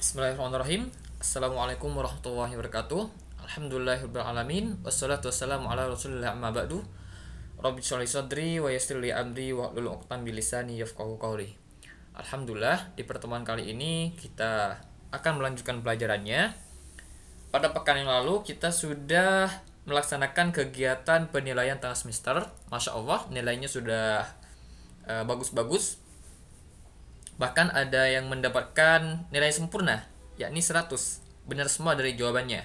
Bismillahirrahmanirrahim. Assalamualaikum warahmatullahi wabarakatuh. Alhamdulillahirrahmanirrahim. Wassalatu wassalamu ala rasulillah amma ba'du. Rabbi sholli sadri wa yassir li amri wa hlul 'uqdatam min lisani yafqahu qawli. Alhamdulillah, di pertemuan kali ini kita akan melanjutkan pelajarannya. Pada pekan yang lalu kita sudah melaksanakan kegiatan penilaian tengah semester. Masya Allah, nilainya sudah bagus-bagus. Bahkan ada yang mendapatkan nilai sempurna, yakni 100. Benar semua dari jawabannya.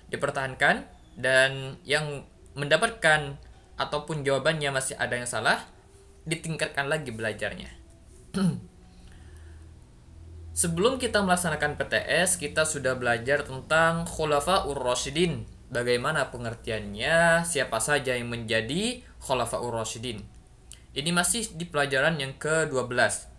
Dipertahankan, dan yang mendapatkan ataupun jawabannya masih ada yang salah, ditingkatkan lagi belajarnya. Sebelum kita melaksanakan PTS, kita sudah belajar tentang Khulafaur Rasyidin. Bagaimana pengertiannya, siapa saja yang menjadi Khulafaur Rasyidin. Ini masih di pelajaran yang ke-12.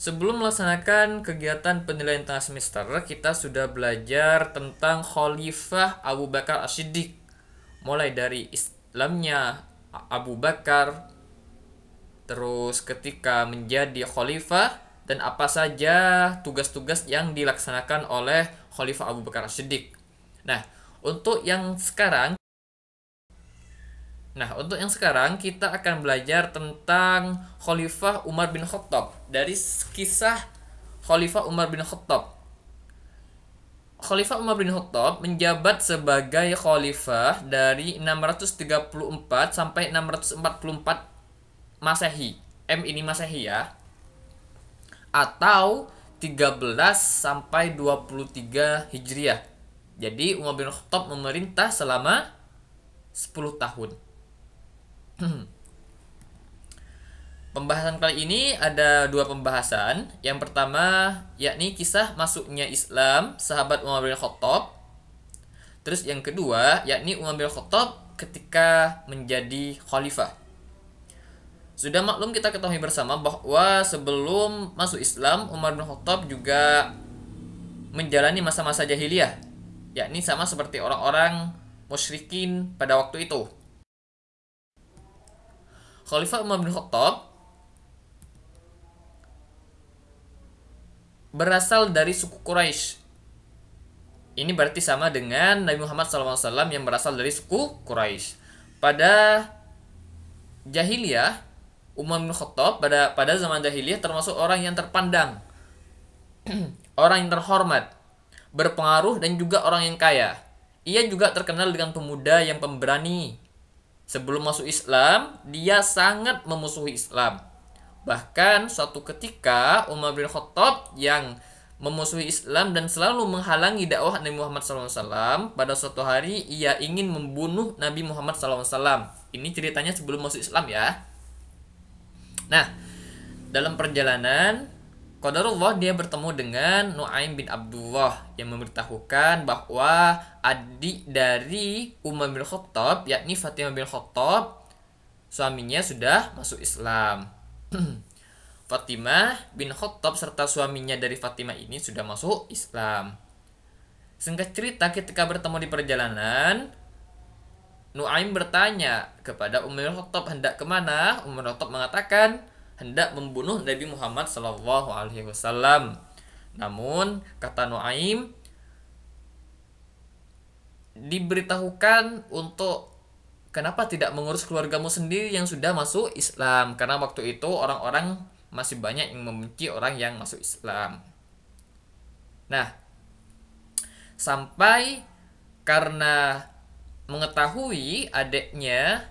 Sebelum melaksanakan kegiatan penilaian tengah semester, kita sudah belajar tentang Khalifah Abu Bakar As-Siddiq. Mulai dari Islamnya Abu Bakar, terus ketika menjadi khalifah, dan apa saja tugas-tugas yang dilaksanakan oleh Khalifah Abu Bakar As-Siddiq. Nah, untuk yang sekarang kita akan belajar tentang Khalifah Umar bin Khattab. Dari kisah Khalifah Umar bin Khattab. Khalifah Umar bin Khattab menjabat sebagai khalifah dari 634 sampai 644 Masehi. Ini Masehi ya. Atau 13 sampai 23 Hijriah. Jadi Umar bin Khattab memerintah selama 10 tahun. Pembahasan kali ini ada dua pembahasan. Yang pertama yakni kisah masuknya Islam sahabat Umar bin Khattab. Terus yang kedua yakni Umar bin Khattab ketika menjadi khalifah. Sudah maklum, kita ketahui bersama bahwa sebelum masuk Islam, Umar bin Khattab juga menjalani masa-masa jahiliyah, yakni sama seperti orang-orang musyrikin pada waktu itu. Khalifah Umar bin Khattab berasal dari suku Quraisy. Ini berarti sama dengan Nabi Muhammad SAW yang berasal dari suku Quraisy. Pada jahiliyah, Umar bin Khattab pada zaman jahiliyah termasuk orang yang terpandang, orang yang terhormat, berpengaruh, dan juga orang yang kaya. Ia juga terkenal dengan pemuda yang pemberani. Sebelum masuk Islam, dia sangat memusuhi Islam. Bahkan suatu ketika Umar bin Khattab yang memusuhi Islam dan selalu menghalangi dakwah Nabi Muhammad SAW, pada suatu hari ia ingin membunuh Nabi Muhammad SAW. Ini ceritanya sebelum masuk Islam ya. Nah, dalam perjalanan qadarullah dia bertemu dengan Nu'aim bin Abdullah yang memberitahukan bahwa adik dari Umar bin Khattab, yakni Fatimah bin Khattab, suaminya sudah masuk Islam. Fatimah bin Khattab serta suaminya dari Fatimah ini sudah masuk Islam. Singkat cerita, ketika bertemu di perjalanan, Nu'aim bertanya kepada Umar bin Khattab hendak kemana. Umar bin Khattab mengatakan hendak membunuh Nabi Muhammad SAW. Namun kata Nu'aim, diberitahukan untuk kenapa tidak mengurus keluargamu sendiri yang sudah masuk Islam, karena waktu itu orang-orang masih banyak yang membenci orang yang masuk Islam. Nah, sampai karena mengetahui adiknya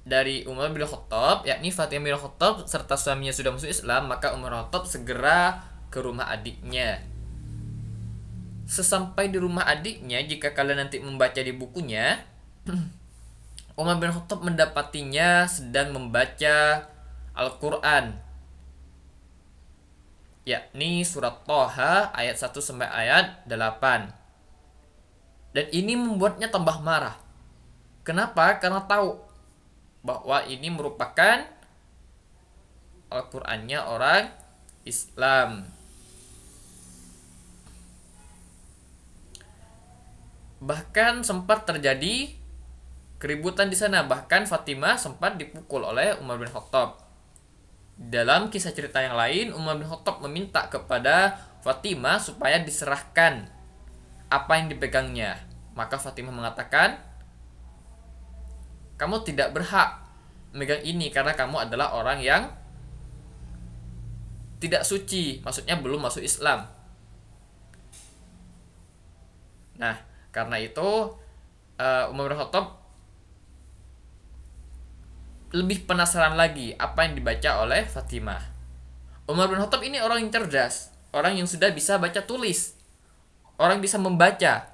dari Umar bin Khattab, yakni Fatimah bin Khattab serta suaminya sudah masuk Islam, maka Umar bin Khattab segera ke rumah adiknya. Sesampai di rumah adiknya, jika kalian nanti membaca di bukunya, Umar bin Khattab mendapatinya sedang membaca Al-Quran, yakni surat Thaha ayat 1 sampai ayat 8. Dan ini membuatnya tambah marah. Kenapa? Karena tahu bahwa ini merupakan Al-Qur'annya orang Islam. Bahkan sempat terjadi keributan di sana. Bahkan Fatimah sempat dipukul oleh Umar bin Khattab. Dalam kisah cerita yang lain, Umar bin Khattab meminta kepada Fatimah supaya diserahkan apa yang dipegangnya. Maka Fatimah mengatakan, kamu tidak berhak memegang ini karena kamu adalah orang yang tidak suci, maksudnya belum masuk Islam. Nah, karena itu Umar bin Khattab lebih penasaran lagi apa yang dibaca oleh Fatimah. Umar bin Khattab ini orang yang cerdas, orang yang sudah bisa baca tulis, orang bisa membaca.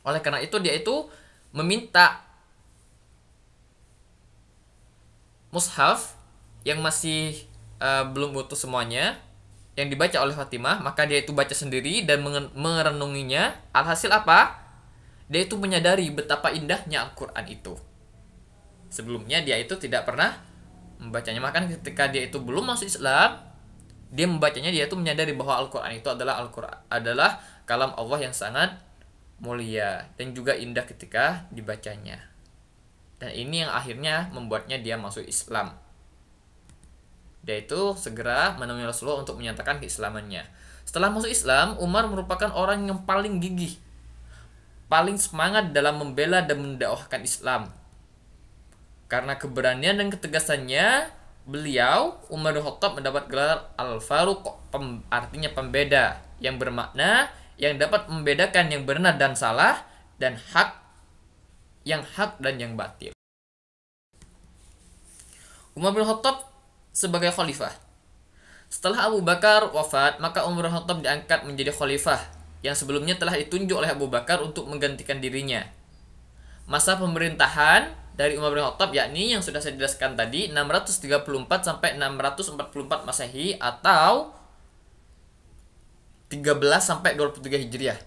Oleh karena itu dia itu meminta mushaf yang masih belum utuh semuanya, yang dibaca oleh Fatimah, maka dia itu baca sendiri dan merenunginya. Alhasil apa? Dia itu menyadari betapa indahnya Al-Quran itu. Sebelumnya dia itu tidak pernah membacanya. Maka ketika dia itu belum masuk Islam, dia membacanya, dia itu menyadari bahwa Al-Quran itu adalah kalam Allah yang sangat mulia dan juga indah ketika dibacanya. Dan ini yang akhirnya membuatnya dia masuk Islam. Dia itu segera menemui Rasulullah untuk menyatakan keislamannya. Setelah masuk Islam, Umar merupakan orang yang paling gigih, paling semangat dalam membela dan mendakwahkan Islam. Karena keberanian dan ketegasannya, beliau, Umar bin Khattab, mendapat gelar Al-Faruq, artinya pembeda, yang bermakna yang dapat membedakan yang benar dan salah, dan yang hak dan yang batil. Umar bin Khattab sebagai khalifah. Setelah Abu Bakar wafat, maka Umar bin Khattab diangkat menjadi khalifah yang sebelumnya telah ditunjuk oleh Abu Bakar untuk menggantikan dirinya. Masa pemerintahan dari Umar bin Khattab yakni yang sudah saya jelaskan tadi, 634 sampai 644 Masehi atau 13 sampai 23 Hijriah.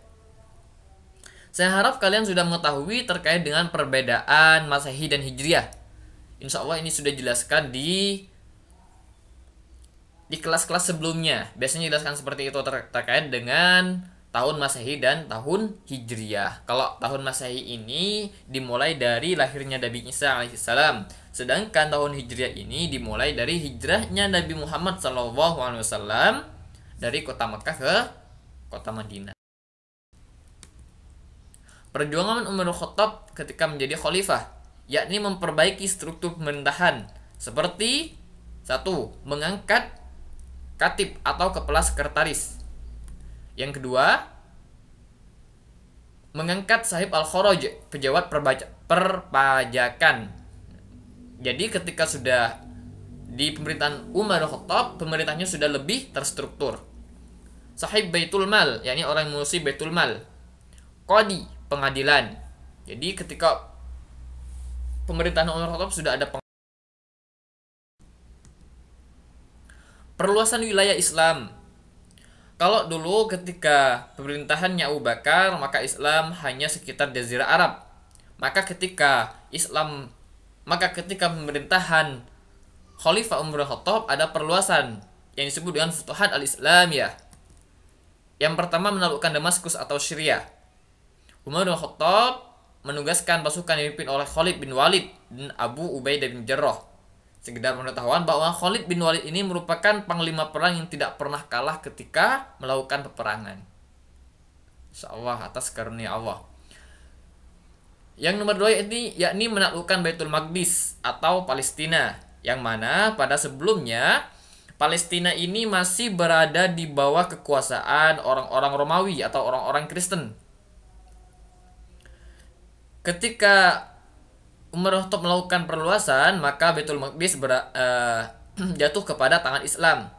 Saya harap kalian sudah mengetahui terkait dengan perbedaan Masehi dan Hijriah. Insya Allah ini sudah dijelaskan di kelas-kelas sebelumnya. Biasanya dijelaskan seperti itu terkait dengan tahun Masehi dan tahun Hijriah. Kalau tahun Masehi ini dimulai dari lahirnya Nabi Isa alaihissalam, sedangkan tahun Hijriah ini dimulai dari hijrahnya Nabi Muhammad SAW dari kota Mekah ke kota Madinah. Perjuangan Umar bin Khattab ketika menjadi khalifah yakni memperbaiki struktur pemerintahan seperti 1. Mengangkat katib atau kepala sekretaris. Yang kedua, mengangkat sahib al-kharaj, pejabat perpajakan. Jadi ketika sudah di pemerintahan Umar bin Khattab, pemerintahnya sudah lebih terstruktur. Sahib Baitul Mal, yakni orang yang mengurusi Baitul Mal. Qadi, pengadilan. Jadi ketika pemerintahan Umar bin Khattab sudah ada perluasan wilayah Islam. Kalau dulu ketika pemerintahannya Abu Bakar, maka Islam hanya sekitar Jazirah Arab. Maka ketika pemerintahan Khalifah Umar bin Khattab ada perluasan yang disebut dengan Futuhat al-Islamiyah. Yang pertama menaklukkan Damaskus atau Syria. Umar bin Khattab menugaskan pasukan yang dipimpin oleh Khalid bin Walid dan Abu Ubaidah bin Jarrah. Sekedar pengetahuan bahwa Khalid bin Walid ini merupakan panglima perang yang tidak pernah kalah ketika melakukan peperangan. Insyaallah atas karunia Allah. Yang nomor 2 ini yakni menaklukkan Baitul Maqdis atau Palestina, yang mana pada sebelumnya Palestina ini masih berada di bawah kekuasaan orang-orang Romawi atau orang-orang Kristen. Ketika Umar bin Khattab melakukan perluasan, maka Baitul Maqdis jatuh kepada tangan Islam.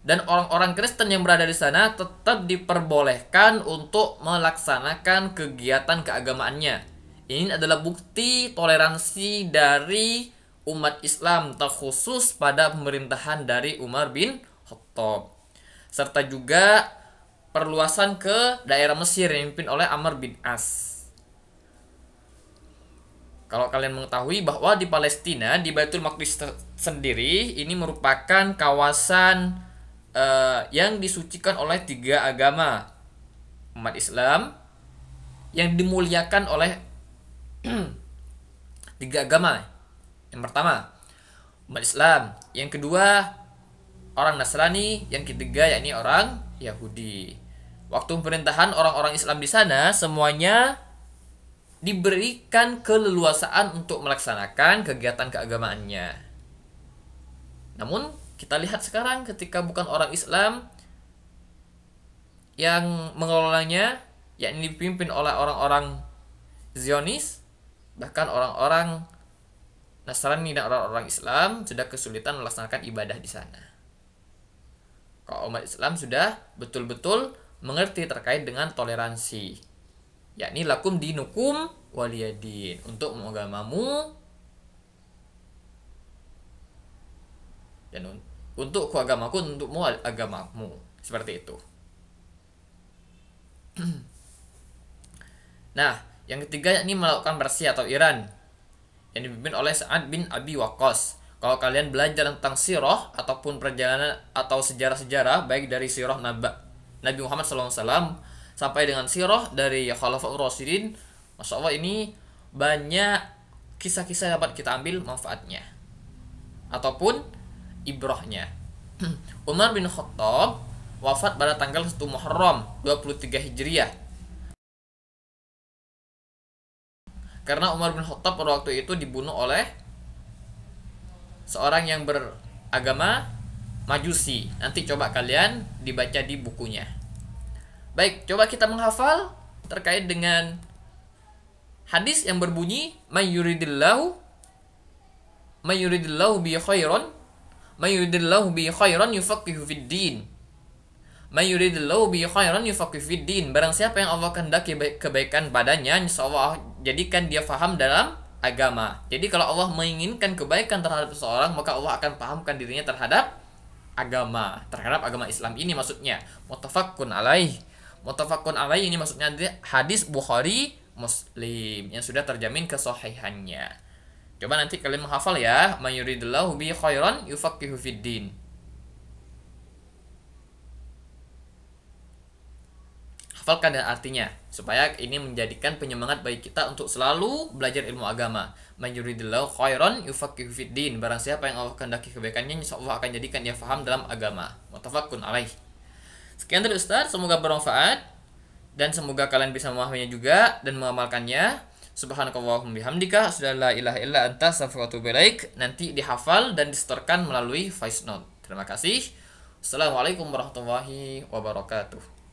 Dan orang-orang Kristen yang berada di sana tetap diperbolehkan untuk melaksanakan kegiatan keagamaannya. Ini adalah bukti toleransi dari umat Islam, terkhusus pada pemerintahan dari Umar bin Khattab. Serta juga perluasan ke daerah Mesir yang dipimpin oleh Amr bin As. Kalau kalian mengetahui bahwa di Palestina, di Baitul Maqdis sendiri, ini merupakan kawasan yang disucikan oleh 3 agama umat Islam, yang dimuliakan oleh 3 agama. Yang pertama, umat Islam. Yang kedua, orang Nasrani, yang ketiga yakni orang Yahudi. Waktu pemerintahan orang-orang Islam di sana semuanya diberikan keleluasaan untuk melaksanakan kegiatan keagamaannya. Namun kita lihat sekarang ketika bukan orang Islam yang mengelolanya, yakni dipimpin oleh orang-orang Zionis, bahkan orang-orang Nasrani dan orang-orang Islam sudah kesulitan melaksanakan ibadah di sana. Kalau umat Islam sudah betul-betul mengerti terkait dengan toleransi, yakni lakum dinukum waliyadin, untuk agamamu dan untuk agamaku, untukmu agamamu, seperti itu. Nah, yang ketiga yakni melakukan bersih atau iran, yang dipimpin oleh Sa'ad bin Abi Waqqas. Kalau kalian belajar tentang sirah ataupun perjalanan atau sejarah-sejarah, baik dari sirah Nabi Muhammad SAW sampai dengan sirah dari Khulafaur Rasyidin, Masya Allah, ini banyak kisah-kisah yang dapat kita ambil manfaatnya ataupun ibrahnya. Umar bin Khattab wafat pada tanggal 1 Muharram 23 Hijriah. Karena Umar bin Khattab pada waktu itu dibunuh oleh seorang yang beragama Majusi. Nanti coba kalian dibaca di bukunya. Baik, coba kita menghafal terkait dengan hadis yang berbunyi may yuridillahu bi khairan yufaqihu fid din. May yuridillahu bi khairan yufaqihu fid din. Barang siapa yang Allah kehendaki kebaikan padanya, insyaallah jadikan dia faham dalam agama. Jadi kalau Allah menginginkan kebaikan terhadap seseorang, maka Allah akan pahamkan dirinya terhadap agama, terhadap agama Islam ini maksudnya. Muttafaqun alaih. Muttafaqun alaih ini maksudnya hadis Bukhari Muslim yang sudah terjamin kesahihannya. Coba nanti kalian menghafal ya, may yuridillahu bi khairan yufaqihu fid din. Hafalkan dan artinya supaya ini menjadikan penyemangat bagi kita untuk selalu belajar ilmu agama. Man yuridillahu khairan yufaqihu fid din. Barang siapa yang Allah kehendaki kebaikannya, insyaallah akan jadikan dia faham dalam agama. Muttafaqun alaih. Sekian dari Ustaz, semoga bermanfaat dan semoga kalian bisa memahaminya juga dan mengamalkannya. Subhanakallahumma bihamdika, asyhadu an la ilaha illa anta, astaghfiruka wa atubu ilaik. Nanti dihafal dan disetorkan melalui voice note. Terima kasih. Assalamualaikum warahmatullahi wabarakatuh.